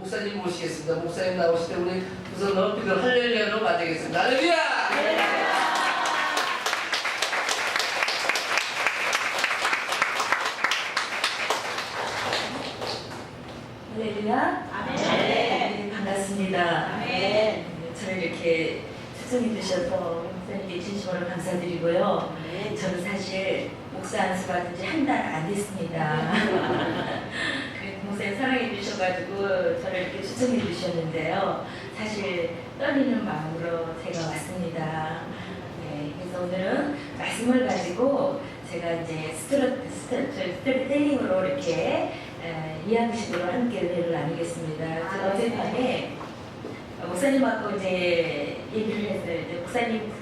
목사님 모시겠습니다. 목사님 나오실 때 우리 우선 높이들 할렐루야로 맞이하겠습니다. 할렐루야! 할렐루야. 아멘. 네, 반갑습니다. 아멘. 저를 이렇게 초청해 주셔서 목사님께 진심으로 감사드리고요. 아멘. 저는 사실 목사 안수 받은 지 한 달 안 됐습니다. 목사님 사랑해 주셔가지고 저를 이렇게 초청해 주셨는데요. 사실 떨리는 마음으로 제가 왔습니다. 네, 그래서 오늘은 말씀을 가지고 제가 이제 스토리텔링으로 이렇게 이야기식으로 함께 은혜를 나누겠습니다. 제가 어젯밤에 목사님하고 이제 얘기를 했어요. 이제 목사님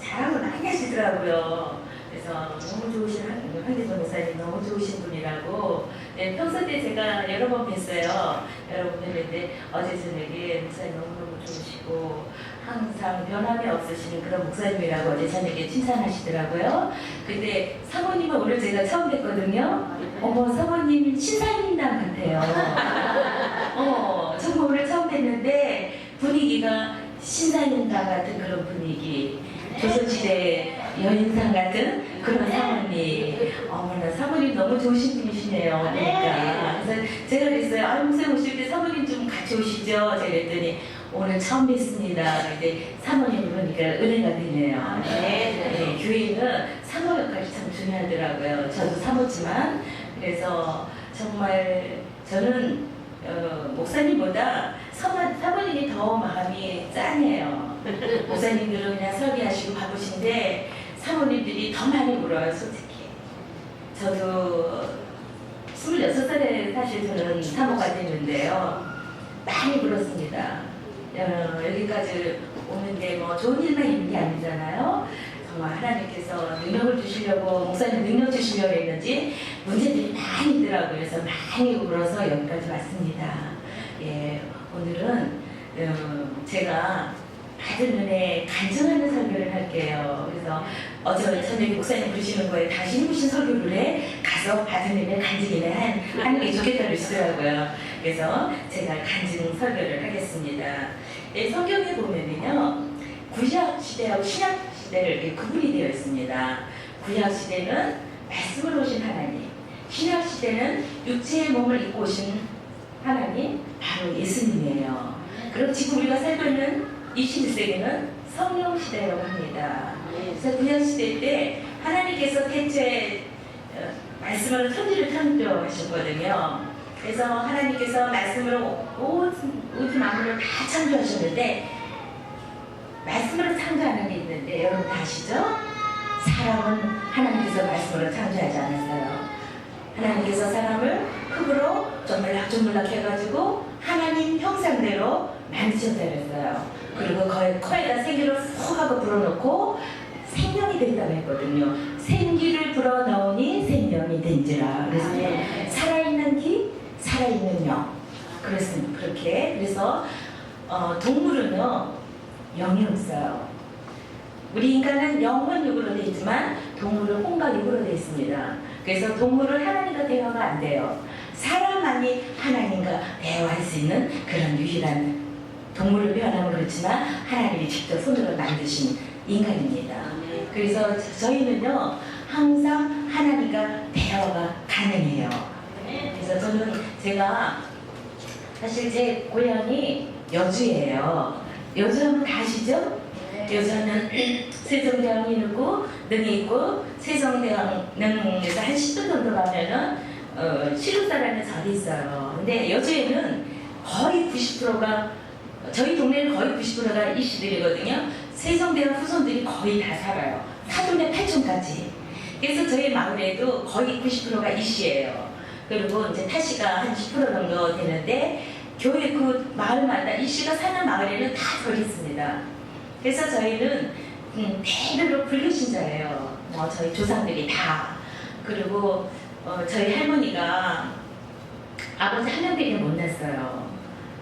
자랑을 많이 하시더라고요. 그래서 너무 좋으신 황대선 목사님 너무 좋으신 분이라고. 네, 평소 때 제가 여러 번 뵀어요. 여러 번 뵀는데 어제 저녁에 목사님 너무너무 좋으시고 항상 변함이 없으신 그런 목사님이라고 어제 저녁에 칭찬하시더라고요. 근데 사모님은 오늘 제가 처음 뵀거든요. 어머, 사모님 신사임당 같아요. 정말 오늘 처음 뵀는데 분위기가 신사임당 같은 그런 분위기. 조선시대 여인상 같은 그런 사모님. 어머나, 사모님 너무 좋으신 분이시네요. 그러니까. 그래서 제가 그랬어요. 아, 목사님 오실 때 사모님 좀 같이 오시죠. 제가 그랬더니 오늘 처음 뵙습니다. 근데 사모님 보니까 은혜가 되네요. 네, 교회는 사모 역할이 참 중요하더라고요. 저도 사모지만. 그래서 정말 저는 목사님보다 사모님이 더 마음이 짠해요. 목사님들은 그냥 설교하시고 바쁘신데 사모님들이 더 많이 울어요, 솔직히. 저도 26살에 사실 저는 사모가 됐는데요. 많이 울었습니다. 여기까지 오는데 뭐 좋은 일만 있는 게 아니잖아요. 정말 하나님께서 능력을 주시려고, 목사님 능력 주시려고 했는지 문제들이 많이 있더라고요. 그래서 많이 울어서 여기까지 왔습니다. 예, 오늘은 제가 받은 은혜 간증하는 설교를 할게요. 그래서 어제 저녁에 목사님 부르시는 거에 다시 해보신 설교를 해 가서 받은 은혜 간증이나 하는 게 좋겠다 그러시더라고요. 그래서 제가 간증 설교를 하겠습니다. 네, 성경에 보면은요, 구약 시대하고 신약 시대를 이렇게 구분이 되어 있습니다. 구약 시대는 말씀을 오신 하나님, 신약 시대는 육체의 몸을 입고 오신 하나님, 바로 예수님이에요. 그리고 지금 우리가 살고 있는 21세기는 성령 시대라고 합니다. 그래서 구약 시대 때 하나님께서 대체 말씀으로 천지를 창조하셨거든요. 그래서 하나님께서 말씀으로 모든 만물을 다 창조하셨는데 말씀으로 창조하는 게 있는데 여러분 다 아시죠? 사람은 하나님께서 말씀으로 창조하지 않았어요. 하나님께서 사람을 흙으로 조물락 해가지고 하나님 형상대로 만드셨다 그랬어요. 그리고 코에다 생기를 푹 하고 불어넣고 생명이 된다고 했거든요. 생기를 불어넣으니 생명이 된지라. 그래서 살아있는 기, 살아있는 영. 그렇습니다. 그렇게. 그래서 동물은요, 영이 없어요. 우리 인간은 영혼 육으로 되어 있지만 동물은 혼과 육으로 되어 있습니다. 그래서 동물은 하나님과 대화가 안 돼요. 사람만이 하나님과 대화할 수 있는 그런 유일한, 동물을 표현하면 그렇지만 하나님이 직접 손으로 만드신 인간입니다. 그래서 저희는요 항상 하나님과 대화가 가능해요. 그래서 제가 사실 제 고향이 여주예요. 여주하면 다 아시죠? 여주는 세종대왕이 있고 능이 있고, 세종대왕릉에서 한 10분 정도 가면은 시루사라는 절이 있어요. 근데 여주에는 거의 90%가, 저희 동네는 거의 90%가 이씨들이거든요. 세종대왕 후손들이 거의 다 살아요. 사돈의 8촌까지. 그래서 저희 마을에도 거의 90%가 이씨예요. 그리고 이제 타씨가 한 10% 정도 되는데, 교회 그 마을마다 이씨가 사는 마을에는 다 절이 있습니다. 그래서 저희는 대대로 불교신자예요. 저희 조상들이 다. 그리고 저희 할머니가 아버지 한 명밖에 못 낳았어요.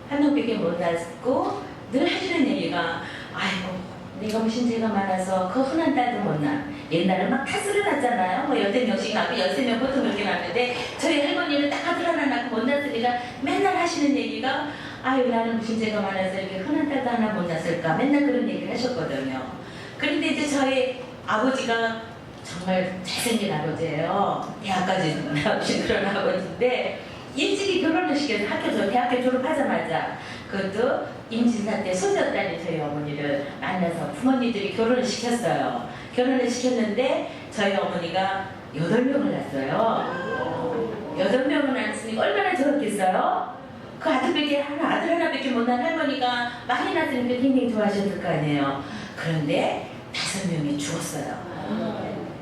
한 명밖에 못 낳았고 늘 하시는 얘기가, 아이고 내가 뭐 신체가 많아서 그 흔한 딸도 못 낳아. 옛날에 막 다스려 놨잖아요. 뭐 10명씩 낳고 13명 보통 그렇게 낳는데 저희 할머니는 딱 아들 하나 낳고 못 낳으니까 맨날 하시는 얘기가 아유 나는 신체가 많아서 이렇게 흔한 딸도 하나 못 낳았을까 맨날 그런 얘기를 하셨거든요. 그런데 이제 저희 아버지가 정말 잘생긴 아버지예요. 대학까지 나오신 그런 아버지인데 일찍이 결혼을 시켜서 대학교 졸업하자마자 그것도 임진사 때 손녀딸이 저희 어머니를 만나서 부모님들이 결혼을 시켰어요. 결혼을 시켰는데 저희 어머니가 8명을 낳았어요. 8명을 낳았으니까 얼마나 좋았겠어요? 그 아들 하나밖에 못 낳은 할머니가 많이 낳았으니까 굉장히 좋아하셨을 거 아니에요. 그런데 5명이 죽었어요.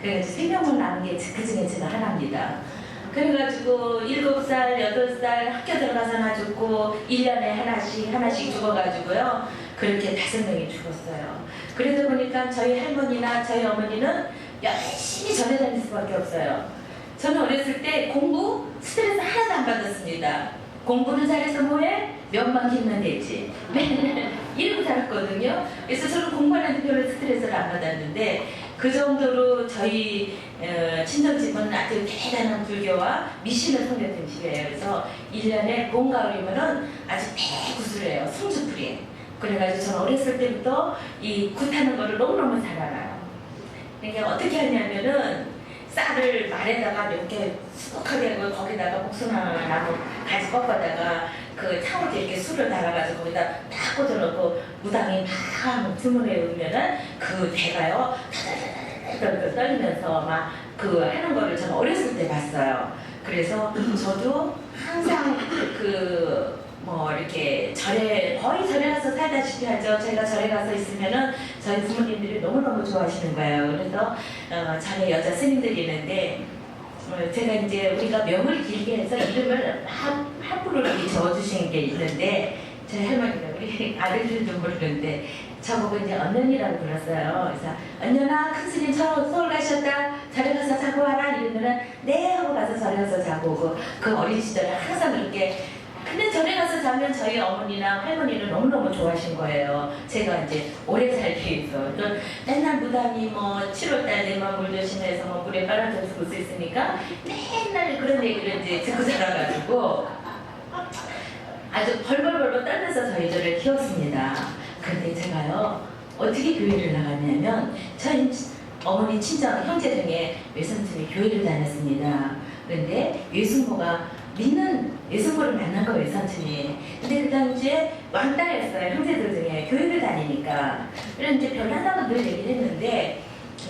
그래서 3명을 낳은 게 그 중에 제가 하나입니다. 그래가지고 7살, 8살 학교 들어가서 하나 죽고 1년에 하나씩 죽어가지고요. 그렇게 5명이 죽었어요. 그러다 보니까 저희 할머니나 저희 어머니는 열심히 전해 다닐 수밖에 없어요. 저는 어렸을 때 공부 스트레스 하나도 안 받았습니다. 공부는 잘해서 뭐해? 면만 길면 되지. 맨날 이러고 살았거든요. 그래서 저는 공부하는데 별로 스트레스를 안 받았는데 그 정도로 저희 친정집은 아주 대단한 불교와 미신을 섬겼던 집이에요. 그래서 1년에 봄, 가을이면은 아주 대구슬을 해요. 승주풀이. 그래가지고 저는 어렸을 때부터 이 굿하는 거를 너무너무 잘 알아요. 그러니까 어떻게 하냐면은 쌀을 말에다가 이렇게 수북하게 하고 거기다가 복숭아나무 가지 꺾어다가 그 창호에 이렇게 술을 달아가지고 거기다 딱 꽂아놓고 무당이 막 주문해 오면은 그 대가요 따다다다다다 떨리면서 막 그 하는 거를 저는 어렸을 때 봤어요. 그래서 저도 항상 뭐 이렇게 거의 절에 가서 살다시피 하죠. 제가 절에 가서 있으면은 저희 부모님들이 너무너무 좋아하시는 거예요. 그래서 절에 여자 스님들이 있는데 제가 이제 우리가 명을 길게 해서 이름을 함부로 이렇게 적어주신 게 있는데 저희 할머니가 우리 아들들도 모르는데 저보고 이제 언년이라고 불렀어요. 그래서 언년아 큰 스님 서울 가셨다 절에 가서 자고 와라 이러면은 네 하고 가서 절에 가서 자고 오고 그 어린 시절에 항상 그렇게. 근데 절에 가서 자면 저희 어머니나 할머니는 너무너무 좋아하신 거예요. 제가 이제 오래 살기 위해서. 또 맨날 무당이 뭐 7월달 내만 물 조심해서 뭐 물에 빨아들여 죽을 수 있으니까 맨날 그런 얘기를 이제 듣고 자라가지고 아주 벌벌벌벌 떨면서 저희들을 키웠습니다. 그런데 제가요 어떻게 교회를 나갔냐면 저희 어머니 친정 형제 중에 외삼촌이 교회를 다녔습니다. 그런데 외숙모가 믿는 외숙모를 만난 거예요, 외삼촌이. 근데 그 당시에 왕따였어요, 형제들 중에. 교회를 다니니까. 그래서 이제 별난다고 늘 얘기를 했는데,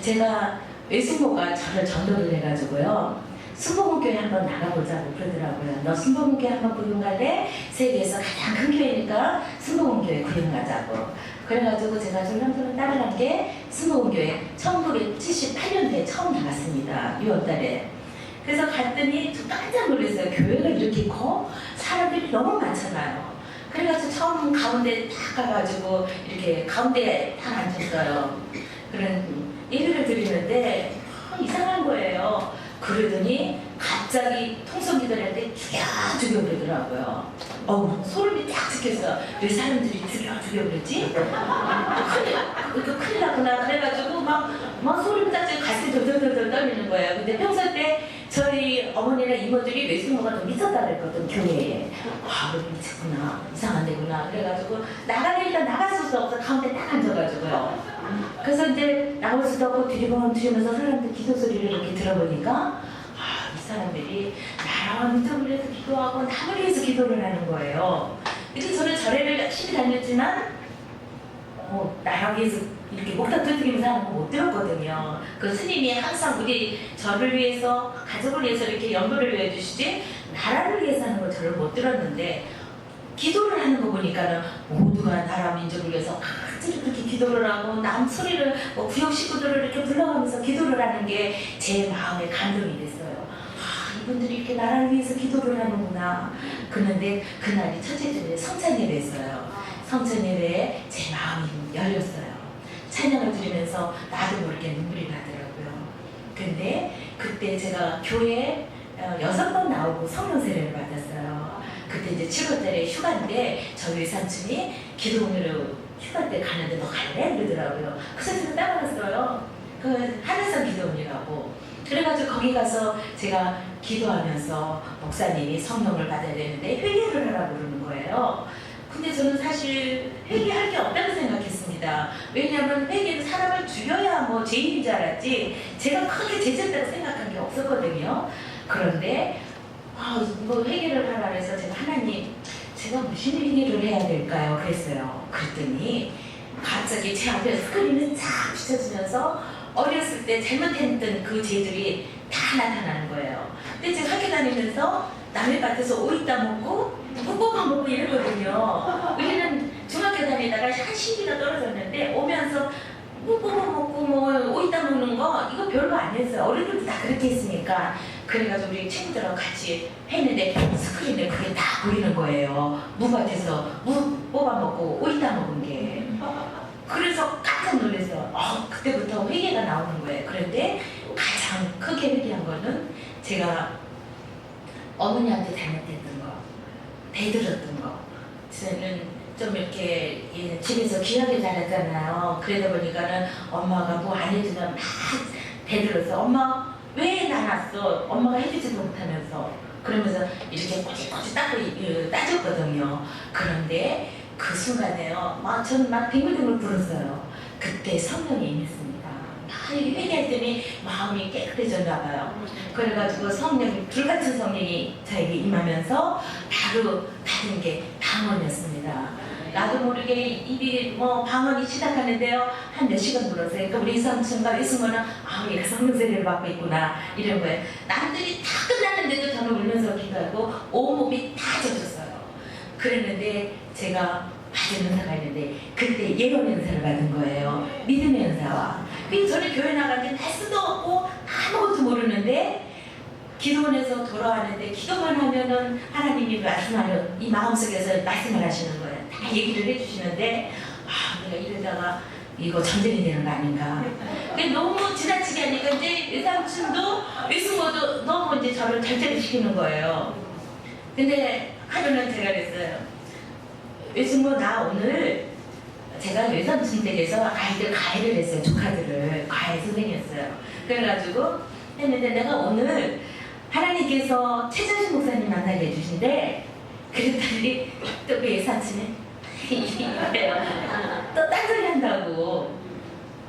제가 외숙모가 저를 전도를 해가지고요. 순복음교회 한번 나가보자고 그러더라고요. 너 순복음교회 한번 구경 갈래? 세계에서 가장 큰 교회니까 순복음교회 구경 가자고. 그래가지고 제가 졸랑졸랑 따라간 게 순복음교회 1978년도에 처음 나갔습니다. 6월달에. 그래서 갔더니 좀 깜짝 놀랐어요. 교회가 이렇게 커? 사람들이 너무 많잖아요. 그래가지고 처음 가운데 딱 가가지고 이렇게 가운데에 딱 앉았어요. 그런 예배를 드리는데 이상한 거예요. 그러더니 갑자기 통성기도를 할 때 죽여 그러더라고요. 소름이 딱 찍혔어. 왜 사람들이 죽여 그러지? 큰일 났구나. 그래가지고 막 소름 딱 찍고 가슴이 덜덜덜 떨리는 거예요. 근데 평소 때 저희 어머니나 이모들이 외숙모가 좀 미쳤다 그랬거든, 교회에. 우리 미쳤구나. 이상한 데구나. 그래가지고 일단 나갈 수도 없어. 가운데 딱 앉아가지고요. 그래서 이제 나올 수도 없고 뒤리면서 사람들 기도 소리를 이렇게 들어보니까 이 사람들이 나랑 믿음을 위해서 기도하고 남을 위해서 기도를 하는 거예요. 그래서 저는 절에를 열심히 다녔지만 나랑 위해서 이렇게 목탁 터뜨리면서 하는 거 못 들었거든요. 그 스님이 항상 우리 저를 위해서, 가족을 위해서 이렇게 연보를 해주시지 나라를 위해서 하는 걸 저를 못 들었는데 기도를 하는 거 보니까는 모두가 나라 민족을 위해서 같이 그렇게 기도를 하고 남 소리를 구역 식구들을 이렇게 불러가면서 기도를 하는 게 제 마음에 감동이 됐어요. 이분들이 이렇게 나라를 위해서 기도를 하는구나. 그런데 그날이 첫째 주에 성찬 예배였어요. 성찬 예배에 제 마음이 열렸어요. 찬양을 드리면서 나도 모르게 눈물이 나더라고요. 근데 그때 제가 교회에 6번 나오고 성령 세례를 받았어요. 그때 이제 7월달에 휴가인데 저희 외삼촌이 기도원으로 휴가 때 가는데 너 갈래? 그러더라고요. 그래서 제가 따라갔어요. 그 하늘산 기도원이라고. 그래가지고 거기 가서 제가 기도하면서 목사님이 성령을 받아야 되는데 회개를 하라고 그러는 거예요. 근데 저는 사실 회개할 게 없다고 생각했습니다. 왜냐하면 회개는 사람을 죽여야 뭐 죄인인 줄 알았지 제가 크게 죄졌다고 생각한 게 없었거든요. 그런데 이거 회개를 하라 그래서 제가 하나님 제가 무슨 회개를 해야 될까요? 그랬어요. 그랬더니 갑자기 제 앞에 스크린을 쫙 비춰주면서 어렸을 때 잘못했던 그 죄들이 다 나타나는 거예요. 근데 제가 학교 다니면서 남의 밭에서 오이 따먹고 묵고만 먹고 이러거든요. 우리는 중학교 다니다가 한 시기가 떨어졌는데 오면서 묵고만 먹고 뭐 오이 따먹는 거 이거 별로 안 했어요. 어른들도 다 그렇게 했으니까. 그래가지고 우리 친구들하고 같이 했는데 스크린에 그게 다 보이는 거예요. 무밭에서 무 뽑아먹고 오이 따먹은 게. 그래서 깜짝 놀랐어요. 그때부터 회개가 나오는 거예요. 그런데 가장 크게 회개한 거는 제가 어머니한테 잘못했던 거, 대들었던 거. 저는 좀 이렇게 집에서 귀하게 자랐잖아요. 그러다 보니까는 엄마가 뭐 안 해주면 막 대들어서 엄마 왜 낳았어? 엄마가 해주지도 못하면서 그러면서 이렇게 꼬치꼬치 따졌거든요. 그런데 그 순간에요. 저는 막 빙글빙글 불었어요. 그때 성령이 임했습니다. 이렇게 회개했더니 마음이 깨끗해졌나 봐요. 그래가지고 성령, 불같은 성령이 저에게 임하면서 바로 받은 게 방언이었습니다. 나도 모르게 입이 방언이 시작하는데요. 한 몇 시간 불었어요. 그러니까 우리 삼촌과 이승모는 얘가 성령 세례를 받고 있구나 이런 거예요. 남들이 다 끝났는데도 저는 울면서 기도하고 온몸이 다 젖었어요. 그랬는데 제가 받은 은사가 있는데 그때 예언 은사를 받은 거예요. 믿음의 은사와. 그래서 저는 교회 나갔는데 할 수도 없고 아무것도 모르는데 기도원에서 돌아왔는데 기도만 하면은 하나님이 말씀하려 이 마음속에서 말씀을 하시는 거예요. 다 얘기를 해주시는데 내가 이러다가 이거 전쟁이 되는 거 아닌가. 근데 너무 지나치게 하니까 이제 외삼촌도 외숙모도 너무 이제 저를 절제를 시키는 거예요. 근데 하루는 제가 그랬어요. 외숙모 나 오늘 제가 외삼촌 댁에서 아이들 과외를 했어요. 조카들을 과외 선생이었어요. 그래가지고 했는데 내가 오늘 하나님께서 최전신 목사님 만나게 해주신대. 그랬더니 또 그 외삼촌이 이래요. 또 딴소리 한다고.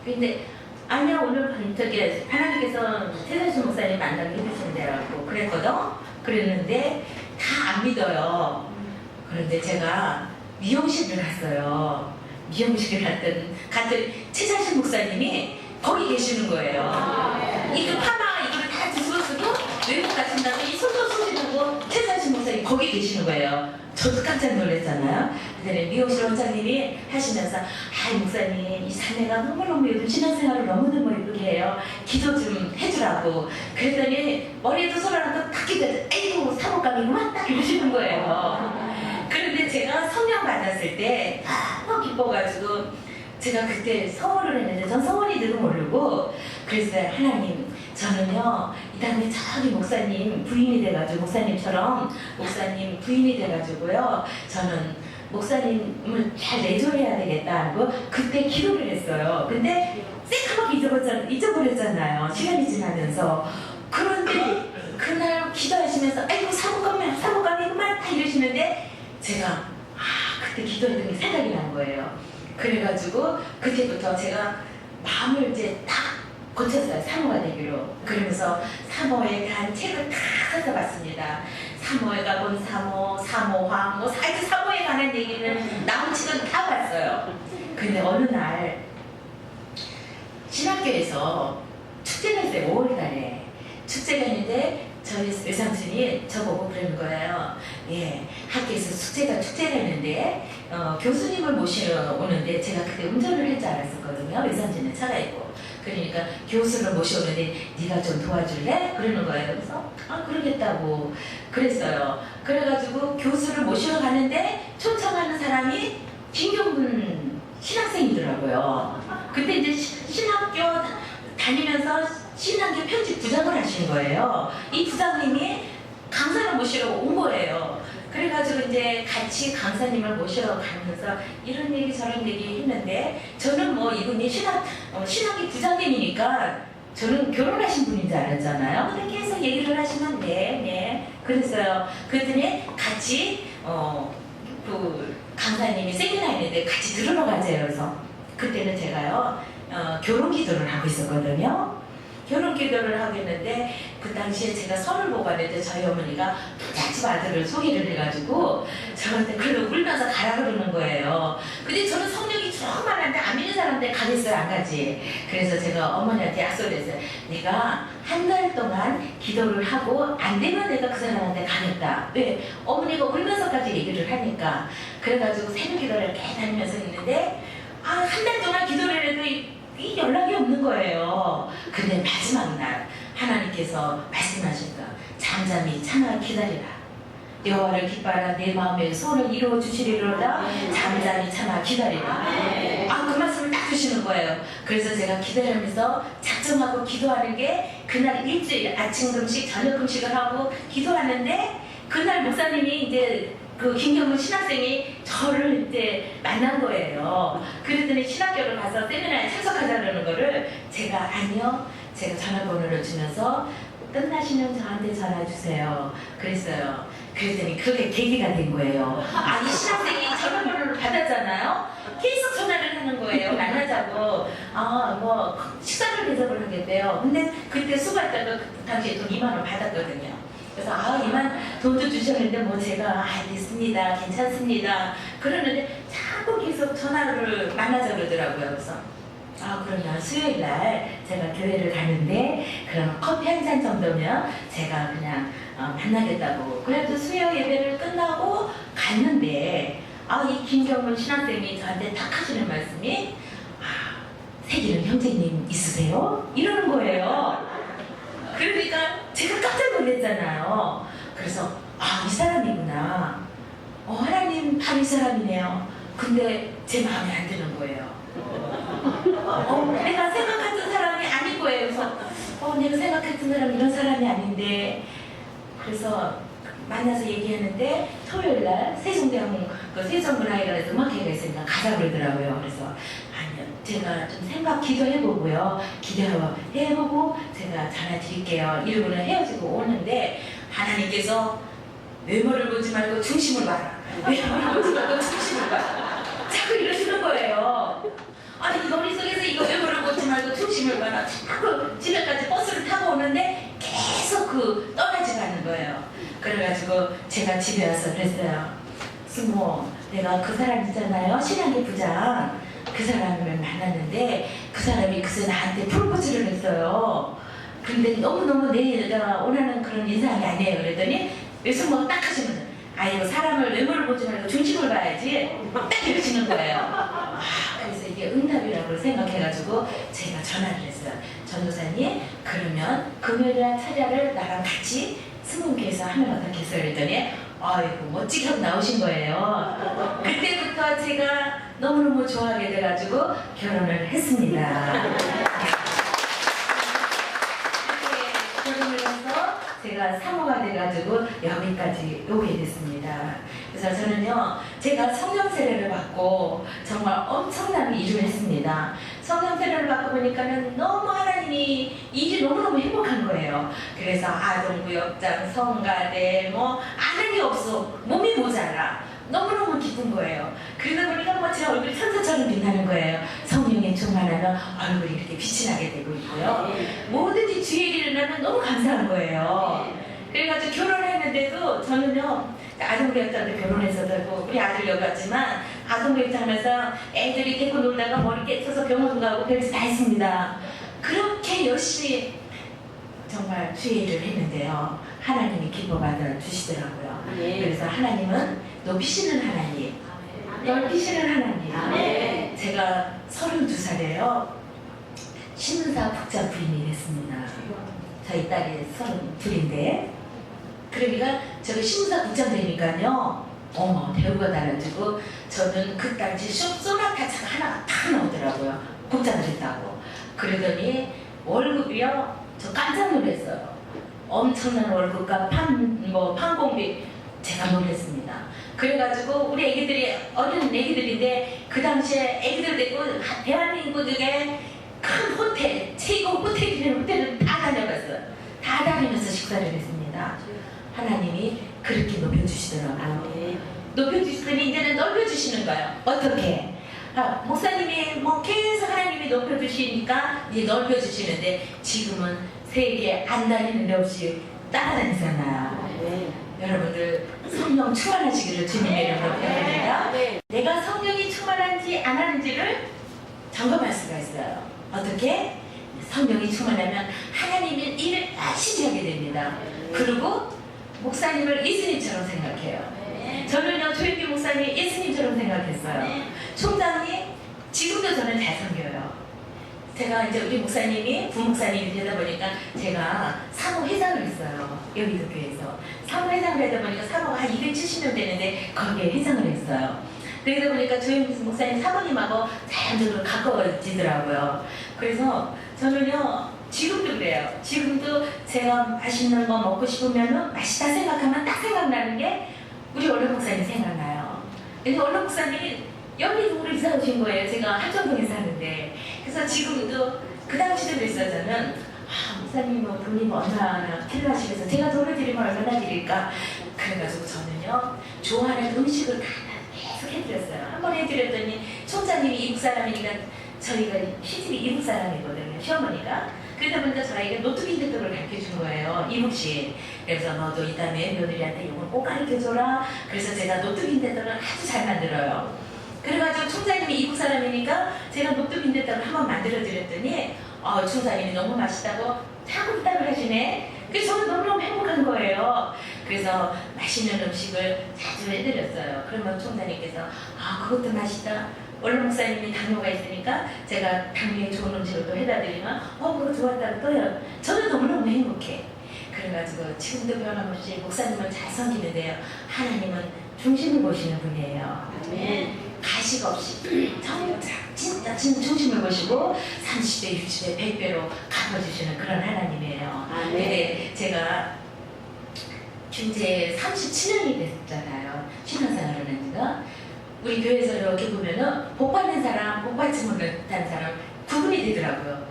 근데 아니야 오늘 저기 하나님께서 최전신 목사님 만나게 해주신대라고 그랬거든. 그랬는데 다 안 믿어요. 그런데 제가 미용실을 갔어요. 미용실을 갔더니 최전신 목사님이 거기 계시는 거예요. 이거 파마 이거를 다 뒤집어 쓰고 외국 가신다고 이 손도 쏘시고 최전신 목사님이 거기 계시는 거예요. 저도 깜짝 놀랐잖아요. 그랬더니 미용실 원장님이 하시면서 목사님 이 자매가 너무너무 요즘 신앙생활을 너무너무 예쁘게 해요. 기도 좀 해주라고. 그랬더니 머리에도 손을 하고 딱 기대서 아이고 사모감이구만 딱 이러시는 거예요. 그런데 제가 성령 받았을 때 너무 기뻐가지고 제가 그때 서원을 했는데 전 서원이들은 모르고 그래서 하나님 저는요 이 다음에 저기 목사님 부인이 돼가지고 목사님처럼 목사님 부인이 돼가지고요 저는 목사님을 잘 내조해야 되겠다 하고 그때 기도를 했어요. 근데 새까맣게 잊어버렸잖아요. 시간이 지나면서. 그런데 그날 기도하시면서 아이고 사모감이구만 다 이러시는데 제가 그때 기도했던 게 생각이 난 거예요. 그래가지고 그때부터 제가 마음을 이제 딱 고쳤어요. 사모가 되기로. 그러면서 사모에 대한 책을 다 찾아봤습니다. 사모에 가본 사모, 사모황, 하여튼 사모에 관한 얘기는 나온 책은 다 봤어요. 근데 어느 날 신학교에서 축제가 있어요. 5월달에 축제가 있는데 저희 외삼촌이 저보고 그러는 거예요. 학교에서 축제가 있는데 교수님을 모시러 오는데 제가 그때 운전을 할 줄 알았었거든요. 외삼촌은 차가 있고. 그러니까 교수를 모셔오는데 네가 좀 도와줄래? 그러는 거예요. 그래서 그러겠다고 그랬어요. 그래가지고 교수를 모시러 가는데 초청하는 사람이 김경분 신학생이더라고요. 근데 이제 신학교 다니면서 신학교 편집 부장을 하신 거예요. 이 부장님이 강사를 모시러 온 거예요. 그래가지고 이제 같이 강사님을 모셔가면서 이런 얘기 저런 얘기 했는데 저는 뭐 이분이 신학기 부장님이니까 저는 결혼하신 분인 줄 알았잖아요. 근데 계속 얘기를 하시면 네 그랬어요. 그랬더니 같이 그 강사님이 세미나 있는데 같이 들으러 가세요. 그래서 그때는 제가요 결혼 기도를 하고 있었거든요. 결혼 기도를 하고 있는데 그 당시에 제가 선을 보고 왔는데 저희 어머니가 부잣집 아들을 소개를 해가지고 저한테 글로 울면서 가라 그러는 거예요. 근데 저는 성령이 정말 많은데 안 믿는 사람한테 가겠어요 안 가지. 그래서 제가 어머니한테 약속을 했어요. 내가 한 달 동안 기도를 하고 안 되면 내가 그 사람한테 가겠다. 왜? 어머니가 울면서까지 얘기를 하니까. 그래가지고 새벽 기도를 이렇게 다니면서 있는데 한 달 동안 기도를 해도 이 연락이 없는 거예요. 근데 마지막 날 하나님께서 말씀하신다. 잠잠히 참아 기다리라. 여호와를 기뻐하라. 내 마음의 소원을 이루어 주시리로다. 잠잠히 참아 기다리라. 그 말씀을 딱 주시는 거예요. 그래서 제가 기다리면서 작정하고 기도하는 게 그날 일주일 아침 금식 저녁 금식을 하고 기도하는데 그날 목사님이 이제 그 김경문 신학생이 저를 이제 만난 거예요. 그랬더니 신학교를 가서 세미나에 참석하자는 거를 제가 아니요. 제가 전화번호를 주면서 끝나시면 저한테 전화 주세요. 그랬어요. 그랬더니 그게 계기가 된 거예요. 이 신학생이 전화번호를 받았잖아요. 계속 전화를 하는 거예요. 만나자고. 뭐 식사를 대접을 하겠대요. 근데 그때 수고했다가 그 당시에 돈 2만 원 받았거든요. 그래서 이만 돈도 주셨는데 뭐 제가 알겠습니다 괜찮습니다 그러는데 자꾸 계속 전화를 만나자 그러더라고요. 그래서 그러면 수요일 날 제가 교회를 가는데 그럼 커피 한 잔 정도면 제가 그냥 만나겠다고. 그래도 수요 예배를 끝나고 갔는데 이 김경문 신학생이 저한테 딱 하시는 말씀이 세기는 형제님 있으세요? 이러는 거예요. 그러니까 제가 깜짝 놀랐잖아요. 그래서 이 사람이구나. 하나님 바로 이 사람이네요. 근데 제 마음에 안 드는 거예요. 내가 생각했던 사람이 아닌 거예요. 그래서 내가 생각했던 사람 이런 사람이 아닌데. 그래서 만나서 얘기하는데 토요일날 세종대학 세종문화회관에서 음악회가 있으니까 가자 그러더라고요. 그래서 아니요, 제가 좀 기도해보고요. 기도해보고 제가 전화 드릴게요. 이러고는 헤어지고 오는데 하나님께서 외모를 보지 말고 중심을 봐라. 외모를 보지 말고 중심을 봐라. 자꾸 이러시는 거예요. 머릿속에서 이거 외모를 보지 말고 중심을 봐라. 자꾸 집에까지 버스를 타고 오는데 계속 떠나지 않는 거예요. 그래가지고 제가 집에 와서 그랬어요. 스모, 내가 그 사람 있잖아요. 신학의 부장. 그 사람을 만났는데 그 사람이 그새 나한테 프로포즈를 했어요. 근데 너무너무 내가 원하는 그런 인상이 아니에요. 그랬더니 스모가 딱 하시면 사람을 외모를 보지 말고 중심을 봐야지. 딱 이러시는 거예요. 그래서 이게 응답이라고 생각해가지고 제가 전화를 했어요. 전도사님, 그러면 금요일날 차례를 나랑 같이 스님께서 하면 어떻겠어요? 그랬더니 멋지게 하고 나오신 거예요. 그때부터 제가 너무너무 좋아하게 돼가지고 결혼을 했습니다. 결혼을 해서 제가 사모가 돼가지고 여기까지 오게 됐습니다. 그래서 저는요, 제가 성령 세례를 받고 정말 엄청난 일을 했습니다. 성령 세례를 받고 보니까는 너무 하나님이 일이 너무너무 행복한 거예요. 그래서 아동구역장, 성가대 아는 게 없어. 몸이 모자라. 너무너무 기쁜 거예요. 그러다 보니까 제 얼굴이 천사처럼 빛나는 거예요. 성령의 충만하면 얼굴이 이렇게 빛이 나게 되고 있고요. 뭐든지 주의 일이 일어나면 너무 감사한 거예요. 그래가지고 결혼했는데도 저는요, 아동교육장도 결혼해서 되고 우리 아들 여갔지만 아동교육장에서 애들이 데리고 놀다가 머리 깨쳐서 병원 가고 별짓 다 했습니다. 그렇게 열심히 정말 주의 일을 했는데요, 하나님이 기뻐 받아 주시더라고요. 그래서 하나님은 높이시는 하나님, 넓히시는 하나님. 제가 32살이에요. 신문사 국장 부인이 됐습니다. 저희 딸이 32인데, 그러니까 저기 신문사 국장 되니까요, 대우가 달라지고, 저는 그 당시 소나타차가 하나가 딱 나오더라고요. 국장 됐다고. 그러더니 월급이요, 저 깜짝 놀랐어요. 엄청난 월급과 판공비 제가 놀랐습니다. 그래가지고 우리 애기들이 어린 애기들인데 그 당시에 애기들 데리고 대한민국 중에 큰 호텔, 최고 호텔이라는 호텔을 다 다녀갔어요. 다 다니면서 식사를 했습니다. 하나님이 그렇게 높여주시더라고요. 높여주시더니 이제는 넓혀주시는 거예요. 어떻게? 목사님이 뭐 계속 하나님이 높여주시니까 이제 넓혀주시는데 지금은 세계 안 다니는 데 없이 따라다니잖아요. 여러분들 성령 충만하시기를 주님의 이름으로 기도합니다. 내가 성령이 충만한지 안 하는지를 점검할 수가 있어요. 어떻게? 성령이 충만하면 하나님의 일을 열심히 하게 됩니다. 그리고 목사님을 예수님처럼 생각해요. 저는요, 조인기 목사님 예수님처럼 생각했어요. 총장님, 지금도 저는 잘 섬겨요. 제가 이제 우리 목사님이 부목사님이 되다 보니까 제가 사모회장을 했어요. 여기도 교회에서. 사모회장을 하다 보니까 사모가 한 270명 되는데 거기에 회장을 했어요. 그러다 보니까 조인기 목사님 사모님하고 자연적으로 가까워지더라고요. 그래서 저는요, 지금도 그래요. 지금도 제가 맛있는 거 먹고 싶으면 맛있다 생각하면 딱 생각나는 게 우리 원로 목사님 생각나요. 근데 원로 목사님이 여기로 이사 오신 거예요. 제가 한정동에 사는데. 그래서 지금도 그 당시도 그랬어요. 저는 목사님 뭐 돈이 얼마나 필요하시면서 제가 돈을 드리면 얼마나 드릴까. 그래가지고 저는요, 좋아하는 음식을 다 계속 해드렸어요. 한 번 해드렸더니 총장님이 이북 사람이니까 저희가 시집이 이북 사람이거든요. 시어머니가. 그러다 보니까 저희가 노트빈대떡을 가르쳐준 거예요. 이북식. 그래서 너도 이따에 며느리한테 이걸 꼭 가르쳐줘라. 그래서 제가 노트빈대떡을 아주 잘 만들어요. 그래가지고 총장님이 이북 사람이니까 제가 노트빈대떡을 한번 만들어드렸더니 총장님이 너무 맛있다고 자꾸 부탁을 하시네. 그래서 저는 너무너무 행복한 거예요. 그래서 맛있는 음식을 자주 해드렸어요. 그러면 총장님께서 그것도 맛있다. 원로 목사님이 당뇨가 있으니까 제가 당뇨에 좋은 음식을 또 해다 드리면 그거 좋았다고 또요. 저는 너무너무 행복해. 그래가지고 지금도 변함없이 목사님을 잘 섬기는데요. 하나님은 중심을 보시는 분이에요. 가식 없이 진짜 중심을 보시고 30배, 60배, 100배로 갚아주시는 그런 하나님이에요. 근데 제가 이제 37년이 됐잖아요. 신앙생활을 한 지가. 우리 교회에서 이렇게 보면은 복 받는 사람, 복 받지 못하는 사람 구분이 되더라고요.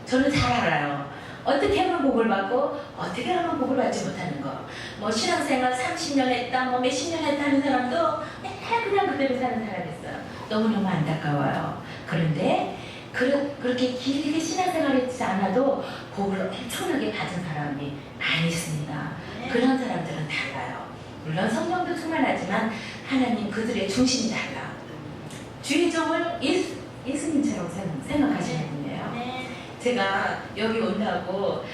저는 잘 알아요. 어떻게 하면 복을 받고 어떻게 하면 복을 받지 못하는 거. 뭐 신앙생활 30년 했다, 뭐 몇십 년 했다 하는 사람도 그냥 그대로 사는 사람이 있어요. 너무너무 안타까워요. 그런데 그렇게 길게 신앙생활을 했지 않아도 복을 엄청나게 받은 사람이 많이 있습니다. 그런 사람들은 달라요. 물론 성령도 충만하지만 하나님 그들의 중심이 달라. 주의 종을 예수님처럼 생각하시는 분이에요. 제가 여기 온다고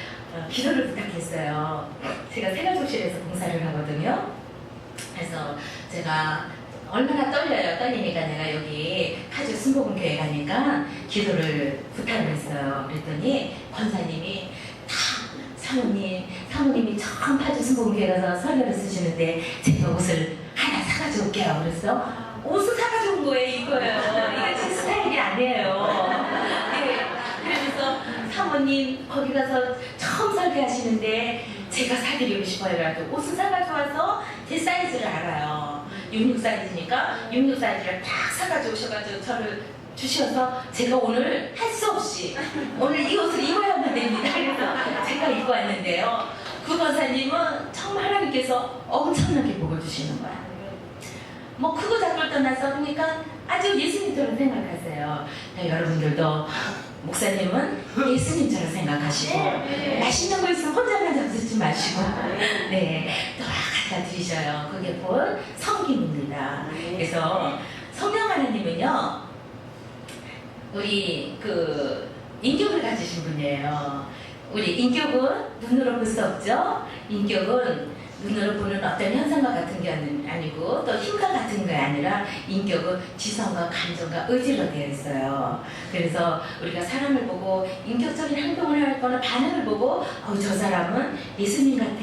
기도를 부탁했어요. 제가 세가족실에서 봉사를 하거든요. 그래서 제가 얼마나 떨리니까 내가 여기 파주 순복음교회 가니까 기도를 부탁을 했어요. 그랬더니 권사님이 사모님이 처음 파주 순복음교회 가서 설교를 쓰시는데 제가 옷을 하나 사가지고 올게요. 그래서 옷을 사가지고 온 거예요. 이거예요. 이게 제 스타일이 아니에요. 그래서 사모님 거기 가서 처음 설교하시는데 제가 사드리고 싶어요. 그래가지고 옷을 사가지고 와서 제 사이즈를 알아요. 66 사이즈니까 66 사이즈를 딱 사가지고 오셔가지고 저를 주셔서 제가 오늘 할 수 없이 오늘 이 옷을 입어야만 됩니다. 그래서 제가 입고 왔는데요. 그 권사님은 정말 하나님께서 엄청나게 복을 주시는 거야. 뭐 크고 작을 떠나서 그러니까 아주 예수님처럼 생각하세요. 여러분들도 목사님은 예수님처럼 생각하시고 맛있는 거 있으면 혼자만 잡수지 마시고 또 갖다 드리셔요. 그게 곧 섬김입니다. 그래서 성령 하나님은요, 우리 인격을 가지신 분이에요. 우리 인격은 눈으로 볼 수 없죠. 인격은 눈으로 보는 어떤 현상과 같은 게 아니고 또 힘과 같은 게 아니라 인격은 지성과 감정과 의지로 되어 있어요. 그래서 우리가 사람을 보고 인격적인 행동을 할 거나 반응을 보고 저 사람은 예수님 같아,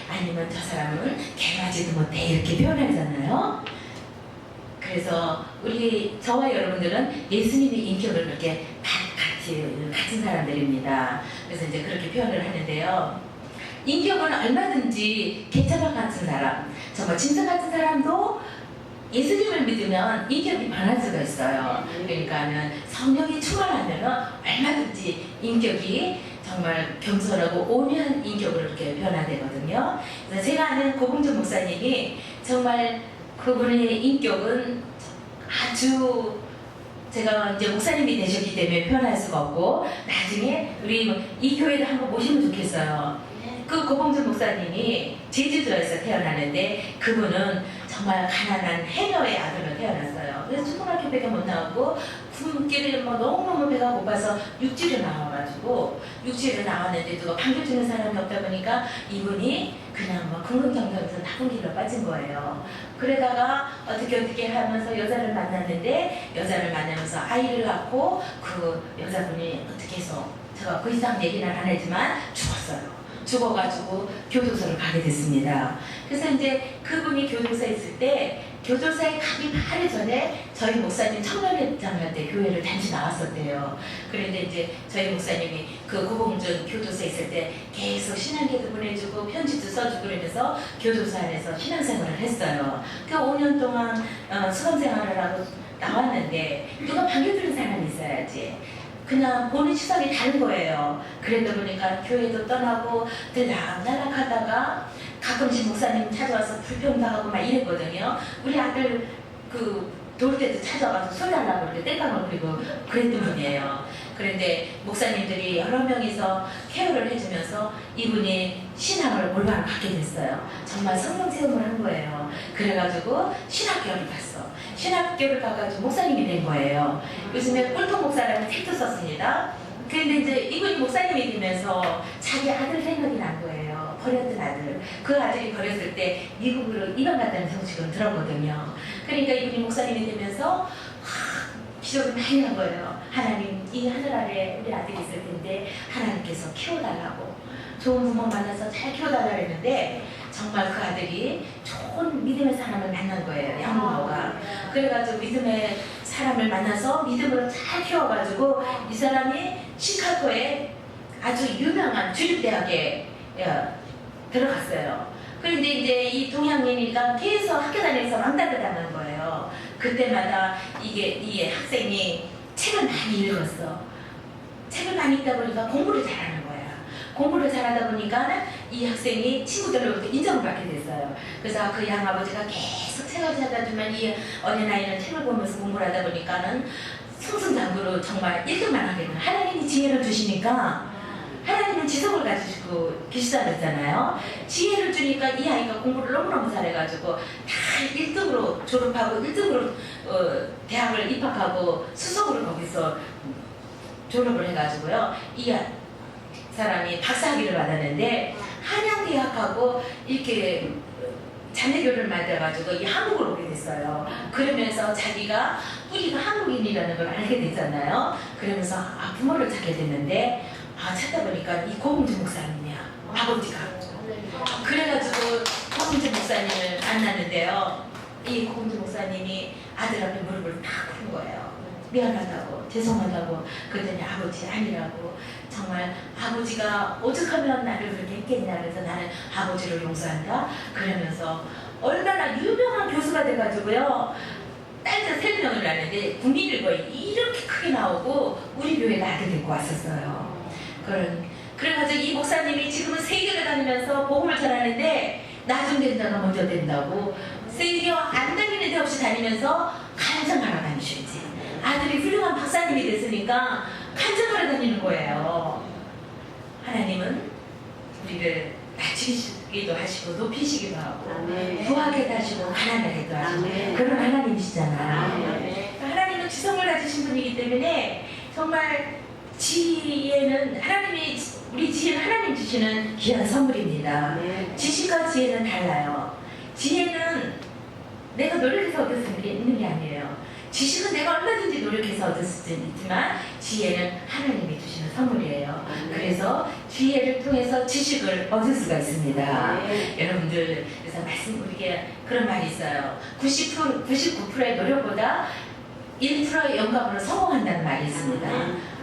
아니면 저 사람은 개맞지도 못해, 이렇게 표현하잖아요. 그래서 저와 여러분들은 예수님의 인격을 그렇게 같이 가진 사람들입니다. 그래서 이제 그렇게 표현을 하는데요. 인격은 얼마든지 개차반 같은 사람, 정말 짐승 같은 사람도 예수님을 믿으면 인격이 변할 수가 있어요. 그러니까는 성령이 충만하면 얼마든지 인격이 정말 겸손하고 온유한 인격으로 이렇게 변화되거든요. 그래서 제가 아는 고봉준 목사님이 정말 그분의 인격은 아주 제가 이제 목사님이 되셨기 때문에 표현할 수가 없고 나중에 우리 이 교회를 한번 모시면 좋겠어요. 그 고봉준 목사님이 제주도에서 태어났는데 그분은 정말 가난한 해녀의 아들로 태어났어요. 그래서 초등학교밖에 못 나왔고 굶길에 뭐 너무너무 배가 고파서 육지로 나와가지고 육지로 나왔는데 누가 반겨주는 사람이 없다 보니까 이분이 그냥 뭐 궁금경경해서 나쁜 길로 빠진 거예요. 그러다가 어떻게 하면서 여자를 만났는데 여자를 만나면서 아이를 낳고 그 여자분이 어떻게 해서 제가 그 이상 얘기는 안 했지만 죽었어요. 죽어가지고 교도소를 가게 됐습니다. 그래서 이제 그분이 교도소에 있을 때 교도소에 가기 바로 전에 저희 목사님 청년회장할 때 교회를 잠시 나왔었대요. 그런데 이제 저희 목사님이 그 고봉준 교도소에 있을 때 계속 신앙기도 보내주고 편지도 써주고 그러면서 교도소 안에서 신앙생활을 했어요. 그 5년 동안 수감생활을 하고 나왔는데 누가 반겨주는 사람이 있어야지. 그냥 보는 시선이 다른 거예요. 그러다 보니까 교회도 떠나고 들락날락 하다가 가끔씩 목사님 찾아와서 불평당하고 막 이랬거든요. 우리 아들 돌 때도 찾아와서 술 달라고 이렇게 땡깡을 부리고 그랬던 분이에요. 그런데 목사님들이 여러 명이서 케어를 해주면서 이분이 신앙을 올바로 갖게 됐어요. 정말 성령 체험을 한 거예요. 그래가지고 신학교를 갔어. 신학교를 가가지고 목사님이 된 거예요. 요즘에 꿀통 목사라는 책도 썼습니다. 그런데 이제 이분이 목사님이 되면서 자기 아들 생각이 난 거예요. 버렸던 아들. 그 아들이 버렸을 때 미국으로 입양 갔다는 소식은 들었거든요. 그러니까 이분이 목사님이 되면서 기도를 많이 한 거예요. 하나님, 이 하늘 아래 우리 아들이 있을 텐데 하나님께서 키워달라고. 좋은 부모 만나서 잘 키워달라고 했는데 정말 그 아들이 좋은 믿음의 사람을 만난 거예요. 양부모가. 그래가지고 믿음의 사람을 만나서 믿음으로 잘 키워가지고 이 사람이 시카고에 아주 유명한 주립대학에 들어갔어요. 그런데 이제 이 동양인이니까 계속 학교 다니면서 왕따를 당한 거예요. 그때마다 이 학생이 책을 많이 읽었어. 책을 많이 읽다 보니까 공부를 잘하는 거야. 공부를 잘하다 보니까 이 학생이 친구들로부터 인정을 받게 됐어요. 그래서 그 양아버지가 계속 책을 사다 주면 이 어린아이는 책을 보면서 공부를 하다 보니까는 승승장구로 정말 1등만 하게 돼요. 하나님이 지혜를 주시니까 하나님은 지성을 가지시고 계시다고 했잖아요. 지혜를 주니까 이 아이가 공부를 너무너무 잘해가지고 다 1등으로 졸업하고 1등으로 대학을 입학하고 수석으로 거기서 졸업을 해가지고요. 이 사람이 박사학위를 받았는데 한양대학하고 이렇게 자매교를 만들어가지고 이 한국으로 오게 됐어요. 그러면서 자기가 뿌리가 한국인이라는 걸 알게 됐잖아요. 그러면서 부모를 찾게 됐는데 찾다 보니까 이 고봉준 목사님이야. 아버지가. 그래가지고 고봉준 목사님을 만났는데요. 이 고봉준 목사님이 아들 앞에 무릎을 탁 꿇은 거예요. 미안하다고, 죄송하다고. 그랬더니 아버지 아니라고. 정말 아버지가 오죽하면 나를 그렇게 했겠냐. 그래서 나는 아버지를 용서한다. 그러면서 얼마나 유명한 교수가 돼가지고요. 딸들 3명을 낳는데 국민일보에 이렇게 크게 나오고 우리 교회에 아들 데리고 왔었어요. 그래가지고 이 목사님이 지금은 세계를 다니면서 복음을 전하는데 나중 된다가 먼저 된다고 세계 안 다니는 데 없이 다니면서 간증하러 다니셔야지. 아들이 훌륭한 박사님이 됐으니까 간증하러 다니는 거예요. 하나님은 우리를 낮추시기도 하시고 높이시기도 하고 부하게도 하시고 가난하게도 하시고 그런 하나님이시잖아요. 하나님은 지성을 가지신 분이기 때문에 정말 지혜는 우리 지혜는 하나님 주시는 귀한 선물입니다. 지식과 지혜는 달라요. 지혜는 내가 노력해서 얻을 수 있는 게 아니에요. 지식은 내가 얼마든지 노력해서 얻을 수 있지만 지혜는 하나님이 주시는 선물이에요. 그래서 지혜를 통해서 지식을 얻을 수가 있습니다. 여러분들 그래서 우리에게 그런 말이 있어요. 99%의 노력보다 1%의 영감으로 성공한다는 말이 있습니다.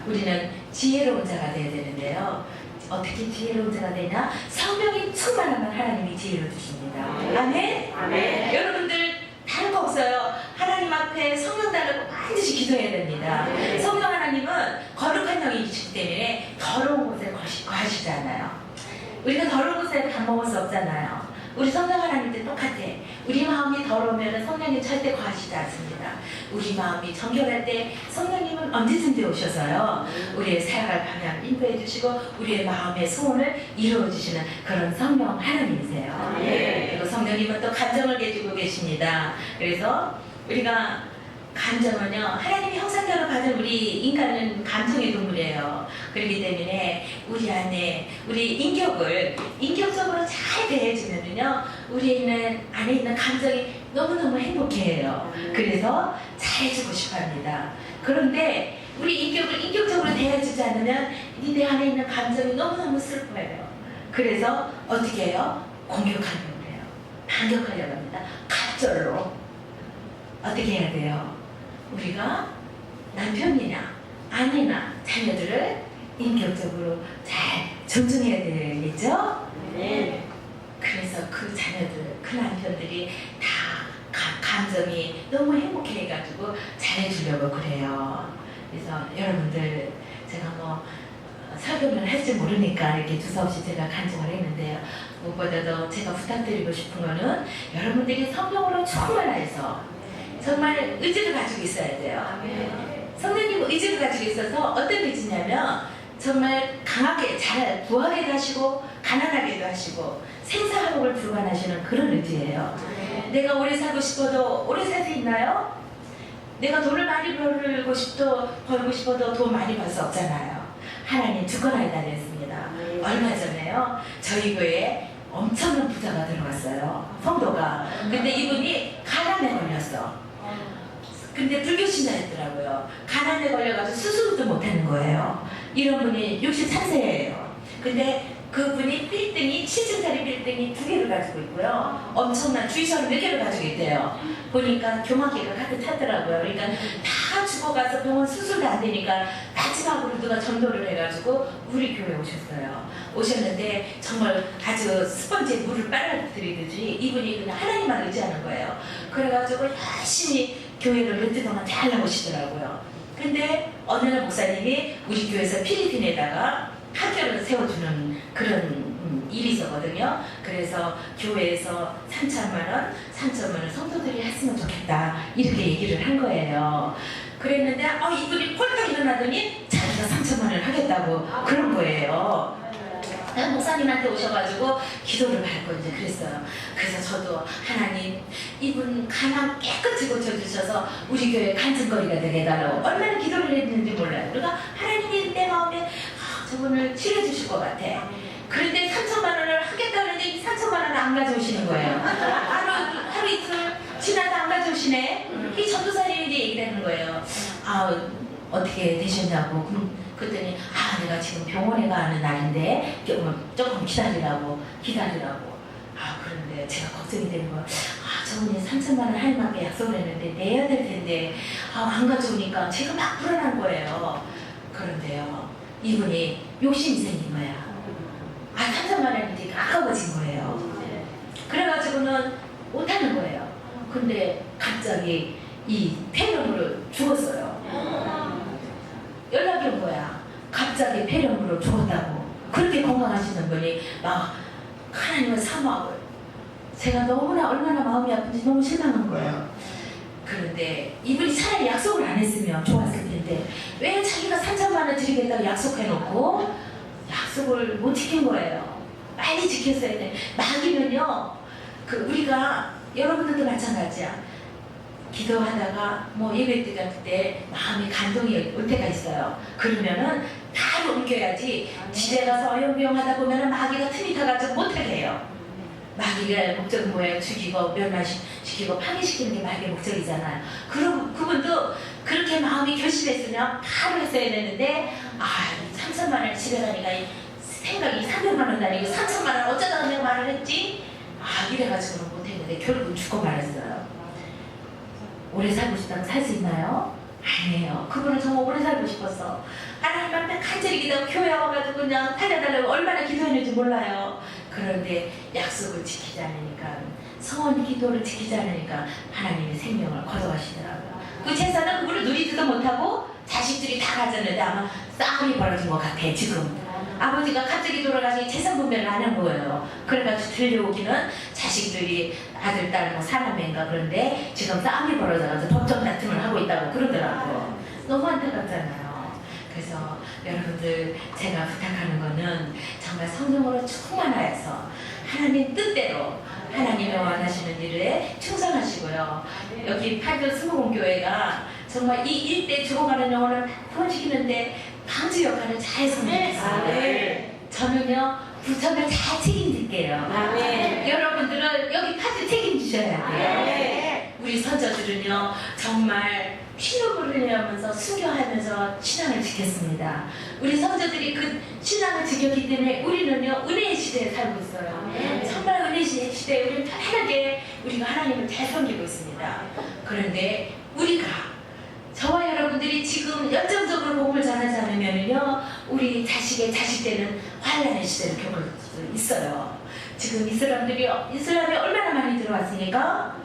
우리는 지혜로운 자가 되어야 되는데요. 어떻게 지혜로운 자가 되냐? 성령이 충만하면 하나님이 지혜를 주십니다. 아멘? 아멘. 여러분들 다른 거 없어요. 하나님 앞에 성령 달라고 반드시 기도해야 됩니다. 성령 하나님은 거룩한 영이시기 때문에 더러운 곳에 거하시잖아요. 우리가 더러운 곳에 밥 먹을 수 없잖아요. 우리 성령 하나님도 똑같아. 우리 마음이 더러우면 성령님 절대 거하시지 않습니다. 우리 마음이 정결할 때 성령님은 언제든지 오셔서요, 우리의 살아갈 방향 인도해 주시고 우리의 마음의 소원을 이루어 주시는 그런 성령 하나님이세요. 그리고 성령님은 또 감정을 해주고 계십니다. 그래서 우리가 감정은요, 하나님의 형상대로 받은 우리 인간은 감정의 동물이에요. 그렇기 때문에 우리 안에 우리 인격적으로 잘 대해주면은요, 우리 안에 있는 감정이 너무너무 행복해해요. 그래서 잘해주고 싶어합니다. 그런데 우리 인격적으로 대해주지 않으면 내 안에 있는 감정이 너무너무 슬퍼해요. 그래서 어떻게 해요? 공격하려고 해요. 반격하려고 합니다. 갑절로. 어떻게 해야 돼요? 우리가 남편이나 아내나 자녀들을 인격적으로 잘 존중해야 되겠죠? 네. 그래서 그 자녀들, 그 남편들이 다 감정이 너무 행복해 해가지고 잘해주려고 그래요. 그래서 여러분들, 제가 설교를 할지 모르니까 이렇게 두서없이 제가 간증을 했는데요. 무엇보다도 제가 부탁드리고 싶은 거는 여러분들이 성령으로 충만해서 정말 의지를 가지고 있어야 돼요. 성령님 의지를 가지고 있어서 어떤 의지냐면 정말 강하게 잘 부하게도 하시고 가난하게도 하시고 생사화복을 불관하시는 그런 의지예요. 내가 오래 살고 싶어도 오래 살 수 있나요? 내가 돈을 많이 벌고 싶어도 돈 많이 벌 수 없잖아요. 하나님 주권하에 달렸습니다. 얼마 전에요, 저희 교회에 엄청난 부자가 들어왔어요. 성도가. 근데 이분이 가난에 걸렸어. 근데 불교 신자였더라고요. 가난에 걸려가지고 수술도 못하는 거예요. 이런 분이 63세예요. 근데 그분이 빌딩이 7층짜리 빌딩이 2개를 가지고 있고요. 엄청난 주유소를 몇 개를 가지고 있대요. 보니까 교마기가 가득 찼더라고요. 그러니까 다 죽어가서 병원 수술도 안 되니까 마지막으로 누가 전도를 해가지고 우리 교회에 오셨어요. 오셨는데 정말 아주 스펀지에 물을 빨아들이듯이 이분이 그냥 하나님만 의지하는 거예요. 그래가지고 열심히 교회를 몇 주 동안 잘 나오시더라고요. 근데 어느 날 목사님이 우리 교회에서 필리핀에다가 학교를 세워주는 그런 일이 있었거든요. 그래서 교회에서 3천만 원 성도들이 했으면 좋겠다 이렇게 얘기를 한 거예요. 그랬는데 이분이 꼴딱 일어나더니 자기가 3천만 원을 하겠다고 그런 거예요. 목사님한테 오셔가지고 기도를 받고 이제 그랬어요. 그래서 저도 하나님, 이분 가난 깨끗이 고쳐주셔서 우리 교회 간증거리가 되게 해달라고 얼마나 기도를 했는지 몰라요. 그러니까 하나님이 내 마음에 저분을 치료해주실 것 같아. 그런데 3천만 원을 하겠다는데 이 3천만 원을 안 가져오시는 거예요. 하루 이틀 지나도 안 가져오시네. 이 전도사님이 이제 얘기를 하는 거예요. 어떻게 되셨냐고. 그랬더니 내가 지금 병원에 가는 날인데 조금 기다리라고. 그런데 제가 걱정이 되는 거야. 저분이 3천만 원 할인하게 약속을 했는데 내야 될 텐데 안 가져오니까 제가 막 불안한 거예요. 그런데요, 이분이 욕심이 생긴 거야. 3천만 원이 되게 아까워진 거예요. 그래가지고는 못하는 거예요. 근데 갑자기 이 폐렴으로 죽었어요. 연락이 온 거야. 갑자기 폐렴으로 죽었다고. 그렇게 건강하시는 분이 막 하나님을 사모하고, 제가 너무나 얼마나 마음이 아픈지 너무 실망한 거예요. 그런데 이분이 차라리 약속을 안 했으면 좋았을 텐데 왜 자기가 3천만 원 드리겠다고 약속해놓고 약속을 못 지킨 거예요. 빨리 지켰어야 돼. 마귀는요, 우리가 여러분들도 마찬가지야. 기도하다가 예배 드릴 때 마음이 감동이 올 때가 있어요. 그러면은 바로 옮겨야지. 집에 가서 어영부영하다 보면은 마귀가 틈이 타가지고 못하게 해요. 마귀가 목적은 뭐예요? 죽이고 멸망시키고 파괴시키는 게 마귀의 목적이잖아요. 그리고 그분도 그렇게 마음이 결심했으면 바로 했어야 되는데 3천만 원 집에 가니까 생각이 300만 원 아니고 3천만 원 어쩌다 내가 말을 했지? 이래가지고는 못했는데 결국은 죽고 말았어요. 오래 살고 싶다면 살 수 있나요? 아니에요. 그분은 정말 오래 살고 싶었어. 하나님 앞에 간절히 기도하고 교회 와가지고 그냥 살려달라고 얼마나 기도했는지 몰라요. 그런데 약속을 지키지 않으니까, 성원 기도를 지키지 않으니까 하나님이 생명을 거둬가시더라고요. 그 제사는 그분을 누리지도 못하고 자식들이 다 가졌는데 아마 싸움이 벌어진 것 같아 지금. 아버지가 갑자기 돌아가시 재산 분배를 안 한 거예요. 그래가지고 들려오기는 자식들이 아들, 딸, 뭐 사남매인가 그런데 지금 싸움이 벌어져서 법정 다툼을 하고 있다고 그러더라고요. 너무 안타깝잖아요. 그래서 여러분들 제가 부탁하는 거는 정말 성령으로 충만하여서 하나님 뜻대로 하나님의 원하시는 일에 충성하시고요. 여기 팔도 스모공교회가 정말 이 일대 죽어가는 영혼을 구원시키는데 방주 역할을 잘 했으면 좋겠습니다. 저는요 부천을 잘 책임질게요. 여러분들은 여기 파주 책임지셔야 돼요. 우리 선조들은요 정말 피눈물을 흘리면서 순교하면서 신앙을 지켰습니다. 우리 선조들이 그 신앙을 지켰기 때문에 우리는요 은혜의 시대에 살고 있어요. 정말 은혜의 시대에 우리는 편안하게 우리가 하나님을 잘 섬기고 있습니다. 그런데 우리가 저와 여러분들이 지금 열정적으로 복음을 전하지 않으면요 우리 자식의 자식 때는 환란의 시대를 겪을 수 있어요. 지금 이슬람이 얼마나 많이 들어왔으니까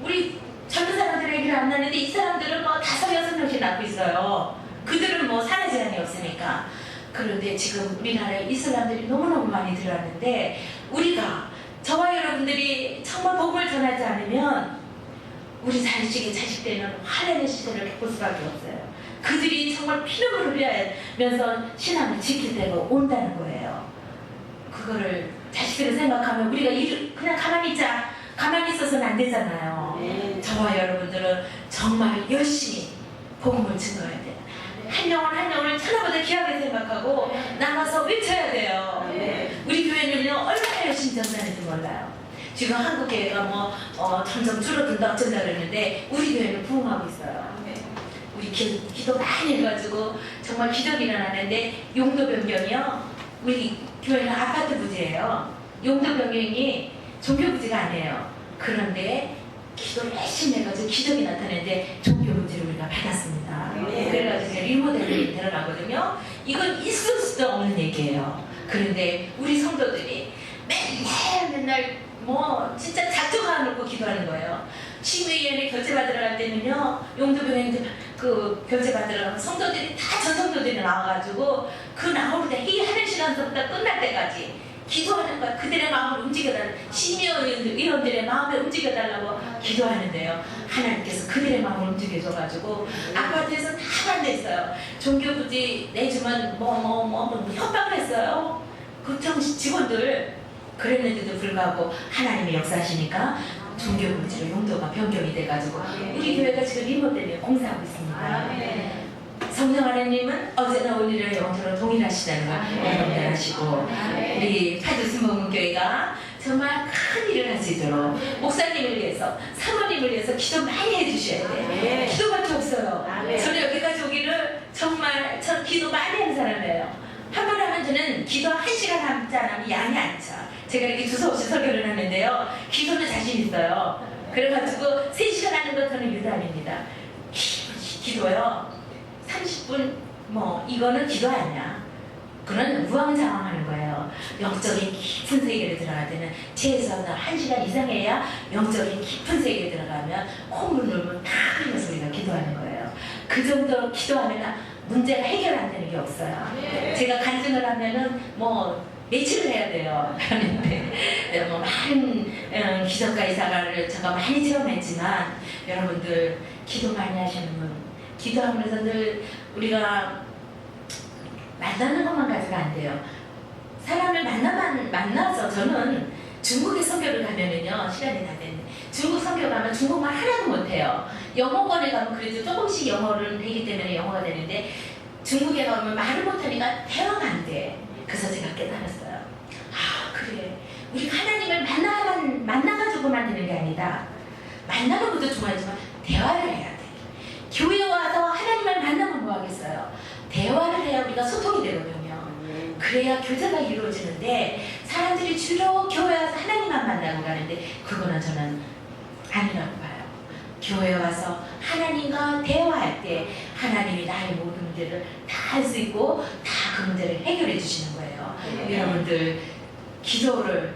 우리 젊은 사람들의 얘기를 안 나는데 이 사람들은 뭐 5, 6명씩 낳고 있어요. 그들은 뭐 사는 제한이 없으니까. 그런데 지금 우리나라에 이슬람들이 너무너무 많이 들어왔는데 우리가 저와 여러분들이 정말 복음을 전하지 않으면 우리 자식의 자식 때는 환란의 시대를 겪을 수밖에 없어요. 그들이 정말 피눈물을 흘리면서 신앙을 지킬 때가 온다는 거예요. 그거를 자식들을 생각하면 우리가 그냥 가만히 있어서는 안 되잖아요. 저와 여러분들은 정말 열심히 복음을 증거해야 돼요. 한 영혼 천하보다 귀하게 생각하고 나가서 외쳐야 돼요. 우리 교회는요 얼마나 열심히 전하는지 몰라요. 지금 한국 교회가 점점 줄어든다 어쩐다 그러는데 우리 교회는 부흥하고 있어요. 우리 기도 많이 해가지고 정말 기적이 일어나는데 용도 변경이요. 우리 교회는 아파트 부지예요. 용도 변경이 종교 부지가 아니에요. 그런데 기도를 열심히 해가지고 기적이 나타내는데 종교 부지를 우리가 받았습니다. 그래가지고 리모델링이 들어가거든요. 이건 있을 수도 없는 얘기예요. 그런데 우리 성도들이 맨날 진짜 작정하고 기도하는 거예요. 심의위원회 결제 받으러 갈 때는요 용도병행 그 결제 받으러 가면 성도들이 다 전성도들이 나와가지고 그 나올 때 회의하는 시간부터 끝날 때까지 기도하는 거야. 그들의 마음을 움직여달라. 심의위원들의 마음을 움직여달라고 기도하는데요. 하나님께서 그들의 마음을 움직여줘가지고 아파트에서 다 반대했어요. 종교부지 내주면 협박을 했어요. 그 직원들. 그랬는데도 불구하고 하나님이 역사하시니까 종교부지로 용도가 변경이 돼가지고 우리 교회가 지금 리모델링 공사하고 있습니다. 성령 하나님은 어제나 오늘이나 영원토록 동일하시다는 걸 여러분들 아시고 우리 파주순복음교회가 정말 큰 일을 할 수 있도록 목사님을 위해서 사모님을 위해서 기도 많이 해주셔야 돼요. 기도밖에 없어요. 저는 여기까지 오기를 정말 기도 많이 하는 사람이에요. 한 번 하면 저는 기도 1시간 하지 않으면 양이 안 차. 제가 이렇게 두서없이 설교를 하는데요. 기도는 자신 있어요. 그래가지고 3시간 하는 건 저는 유단입니다. 기도요. 30분 이거는 기도 아니야. 그런 우왕좌왕하는 거예요. 영적인 깊은 세계를 들어갈 때는 최소한 1시간 이상 해야 영적인 깊은 세계에 들어가면 콧물 눌면 다 흘려서 우리가 기도하는 거예요. 그 정도로 기도하면 문제가 해결 안 되는 게 없어요. 제가 간증을 하면은 며칠을 해야 돼요. 그런데 많은 기적과 이사가를 제가 많이 체험했지만 여러분들 기도 많이 하시는 분 기도하면서 늘 우리가 만나는 것만 가지고 안 돼요. 사람을 만나서 저는 중국에 선교를 가면은요 시간이 다 됐는데 중국 선교 가면 중국말 하나도 못해요. 영어권에 가면 그래도 조금씩 영어를 되기 때문에 영어가 되는데 중국에 가면 말을 못하니까 대화가 안 돼. 그래서 제가 깨달았어요. 그래. 우리 하나님을 만나가지고만 되는 게 아니다. 만나는 것도 좋아하지만 대화를 해야 돼. 교회 와서 하나님을 만나면 뭐 하겠어요? 대화를 해야 우리가 소통이 되거든요. 그래야 교제가 이루어지는데 사람들이 주로 교회 와서 하나님만 만나고 가는데 그거는 저는 아니라고 봐요. 교회 와서 하나님과 대화할 때 하나님이 나의 모든 문제를 다 알 수 있고 다 그 문제를 해결해 주시는 거예요. 여러분들 기도를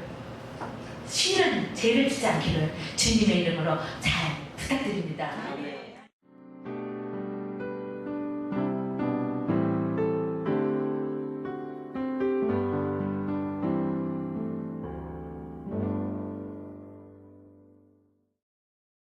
쉬는 죄를 짓지 않기를 주님의 이름으로 잘 부탁드립니다.